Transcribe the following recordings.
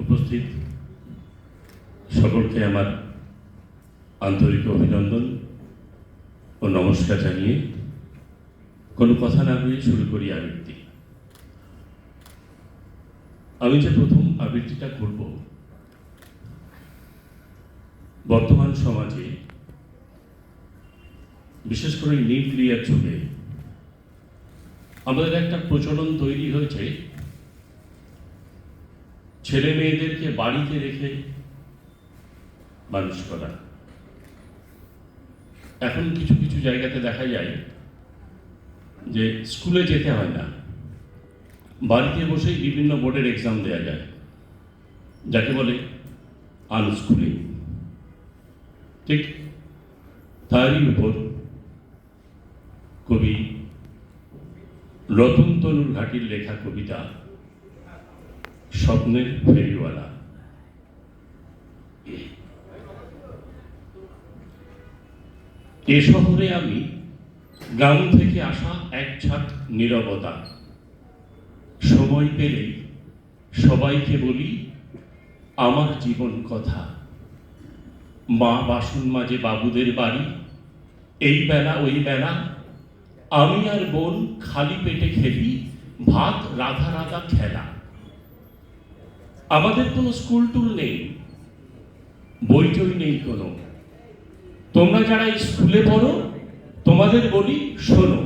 উপস্থিত সকলকে আমার আন্তরিক অভিনন্দন ও নমস্কার জানিয়ে কোনো কথা না বলে শুরু করি আবৃত্তি। আমি যে প্রথম আবৃত্তিটা করব, বর্তমান সমাজে বিশেষ করে নিউক্লিয়ার যুগে আমাদের একটা প্রচলন তৈরি হয়েছে ছেলে মেয়েদেরকে বাড়িতে রেখে মানুষ করা। এখন কিছু কিছু জায়গাতে দেখা যায় যে স্কুলে যেতে হয় না, বাড়িতে বসেই বিভিন্ন বোর্ডের এক্সাম দেওয়া যায়, যাকে বলে আনস্কুলিং। ঠিক তারই উপর কবি রতন তনুর ঘাটির লেখা কবিতা স্বপ্নের ফেরিওয়ালা। এ শহরে আমি গ্রাম থেকে আসা এক ছাদ নীরবতা, সময় পেলেই সবাইকে বলি আমার জীবন কথা। মা বাসন মাজে বাবুদের বাড়ি, এই বেলা ওই বেলা আমি আর বোন খালি পেটে খেলি ভাত রাধা রাধা খেলা। আমাদের কোনো স্কুল টুল নেই, বইটই নেই কোনো। তোমরা যারা স্কুলে পড়ো তোমাদের বলি শোনো,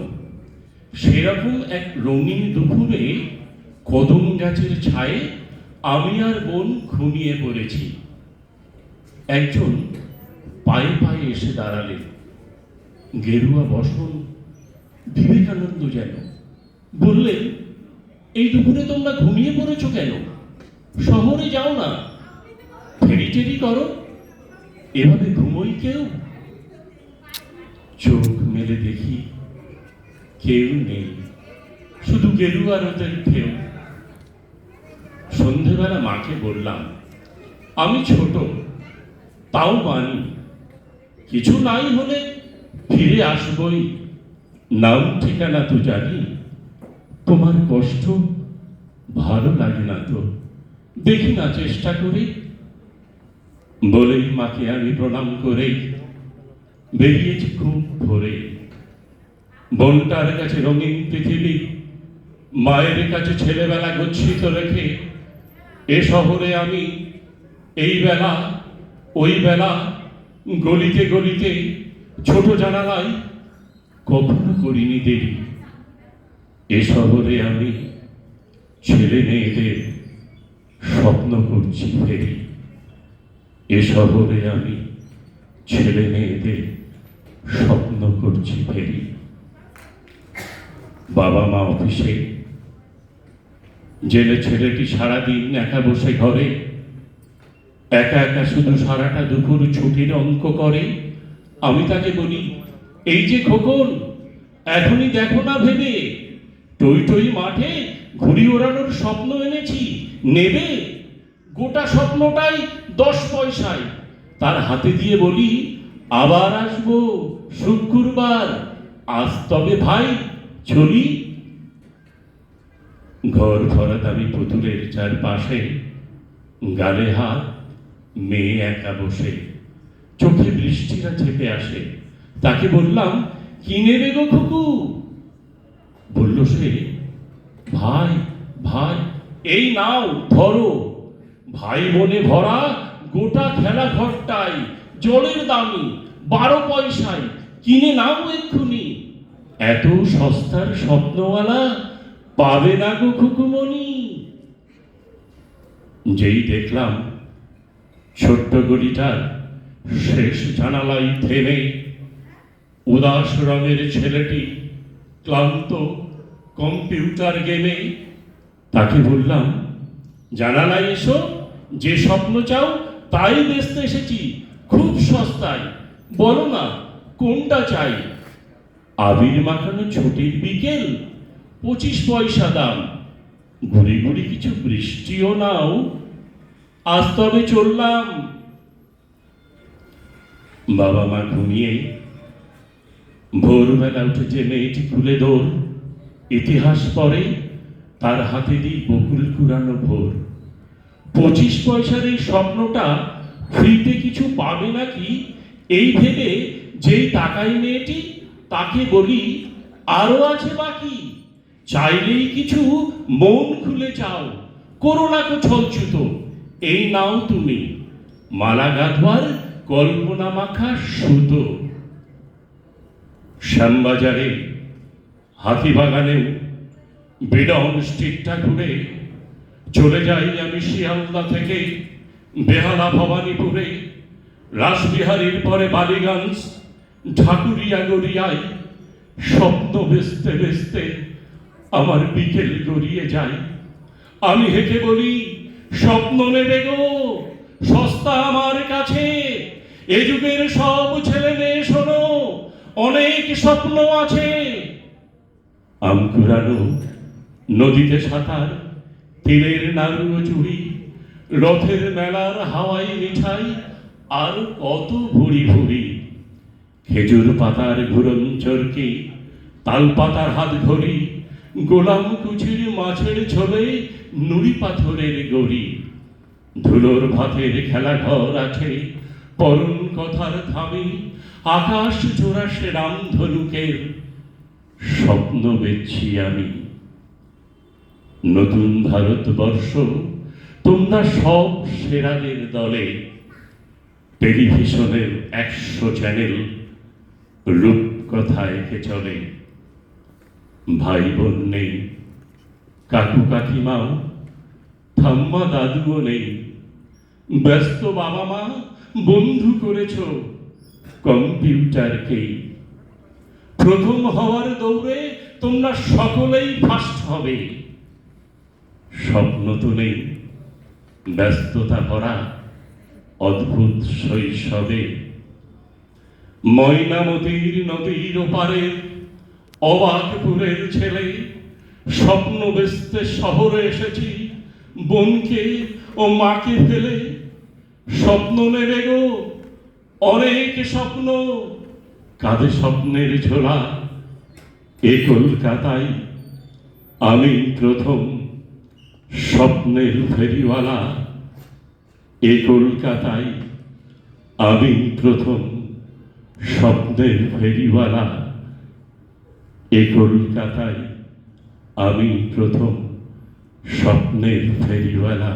সেরকম এক রঙিন দুপুরে কদম গাছের ছায়ে আমি আর বোন ঘুমিয়ে পড়েছি। একজন পায়ে পায়ে এসে দাঁড়ালেন, গেরুয়া বসন বিবেকানন্দ যেন। বললেন, এই দুপুরে তোমরা ঘুমিয়ে পড়েছো কেন? শহরে যাও না, ফেরি টেরি করো, এভাবে ঘুমোই কেউ? চোখ মেলে দেখি কেউ নেই, শুধু গেরুয়া রোদের ঢেউ। সন্ধেবেলা মাকে বললাম, আমি ছোট তাও মানি, কিছু নাই হলে ফিরে আসবই, নাম ঠিকানা তো জানি। তোমার কষ্ট ভালো লাগে না তো, দেখি না চেষ্টা করে। বলেই মাকে আমি প্রণাম করে বেরিয়েছি খুব ভোরে। বোনটার কাছে রঙিন পৃথিবী, মায়ের কাছে ছেলেবেলা গচ্ছিত রেখে এ শহরে আমি এই বেলা ওই বেলা গলিতে গলিতে ছোট জানালায় কখনো করিনি দেরি। এ শহরে আমি ছেলে মেয়েদের স্বপ্ন করছি ফেরি। এ শহরে আমি ছেলে মেয়েদের স্বপ্ন করছি ফেরি। বাবা মা অফিসে, জেলে ছেলেটি সারাদিন একা বসে ঘরে, একা একা শুধু সারাটা দুপুর ছুটির অঙ্ক করে। আমি তাকে বলি, এই যে খোকন, এখনই দেখো না ভেবে, টই টই মাঠে ঘুড়ি ওড়ানোর স্বপ্ন এনেছি, নেবে? গোটা স্বপ্নটাই 10 পয়সায়। তার হাতে দিয়ে বলি, আবার আসবো শুক্রবার, আজ তবে ভাই চলি। ঘর ভরা দামি পুতুলের চারপাশে, গালে হাত, মেয়ে একা বসে, চোখে বৃষ্টিরা চেপে আসে। তাকে বললাম, কি নেবে গো খুকু? বলল সে, ভাই ভাই এই নাও ধরো। ভাই বোনে ভরা গোটা খেলা ঘরটাই জলের দামি 12 পয়সায়, কিনে নাও এক্ষুনি। এত সস্তার স্বপ্নওয়ালা পাবে না গো খুকুমণি। যেই দেখলাম ছোট্ট গলিটার শেষ জানালায় থেমে উদাস রঙের ছেলেটি ক্লান্ত কম্পিউটার গেমে, তাকে বললাম, জানালায় এসো, যে স্বপ্ন চাও তাই বেচতে এসেছি খুব সস্তায়, বলো না কোনটা চাই? আবির মাখানো ছুটির বিকেল 25 পয়সা দাম, ঘুরি ঘুরি কিছু বৃষ্টিও নাও, আজ তবে চললাম। বাবা মা ঘুমিয়ে ভোরবেলা উঠেছে মেয়েটি খুলে দৌড়, ইতিহাস পড়ে তার হাতে দিই বকুল কুড়ানো ভোর। 25 পয়সার এই স্বপ্নটা ফ্রিতে কিছু পাবে নাকি এই ভেবে যেই তাকাই মেয়েটি, তাকে বলি আরো আছে বাকি, চাইলেই কিছু মন খুলে চাও, করো না কো ছলছুতো, এই নাও তুমি মালা গাঁথবার কল্পনা মাখা সুতো। শ্যামবাজারে, হাতিবাগানেও, বিডন স্ট্রিটটা ঘুরে চলে যাই আমি শিয়ালদা থেকে বেহালা ভবানীপুরে, রাসবিহারীর পরে বালিগঞ্জ, ঢাকুরিয়া গড়িয়ায়, স্বপ্ন বেচতে বেচতে আমার বিকেল গড়িয়ে যায়। আমি হেঁকে বলি স্বপ্ন নেবে গো, সস্তা আমার কাছে, এ যুগের সব ছেলে মেয়ে শোনো, অনেক স্বপ্ন আছে। আম কুড়ানো, নদীতে সাঁতার, তিলের নাড়ু চুড়ি, রথের মেলার হাওয়াই মিঠাই, আর কত ভুড়ি ভুড়ি, খেজুর পাতার ঘুরন চরকি, তাল পাতার হাত ঘড়ি, গোলাম কুচির মাছের ঝোলে, নুড়ি পাথরের গড়ি, ধুলোর ভাতের খেলা ঘর আছে, পরম কথার থামি, আকাশ জোড়া সে রামধনুকের স্বপ্ন বেচছি আমি। নতুন ভারতবর্ষ, তোমরা সব সেরাদের দলে, টেলিভিশনের 100 চ্যানেল রূপকথা এঁকে চলে। ভাই বোন নেই, কাকু কাকিমাও, ঠাম্মা দাদুও নেই, ব্যস্ত বাবা মা বন্ধু করেছ কম্পিউটারকেই। প্রথম হওয়ার দৌড়ে তোমরা সকলেই ফার্স্ট হবে, স্বপ্ন তো নেই, ব্যস্ততা ভরা অদ্ভুত শৈশবে। ময়নামতির নদীর ওপারে অবাকপুরের ছেলে, স্বপ্ন বেচতে শহরে এসেছি বোনকে ও মাকে ফেলে। স্বপ্ন নেবে গো, অনেক স্বপ্ন, কাঁধে স্বপ্নের ঝোলা, এ কলকাতায় আমি প্রথম স্বপ্নের ফেরিওয়ালা, এ কলকাতায় আমি প্রথম স্বপ্নের ফেরিওয়ালা, এ কলকাতায় আমি প্রথম স্বপ্নের ফেরিওয়ালা।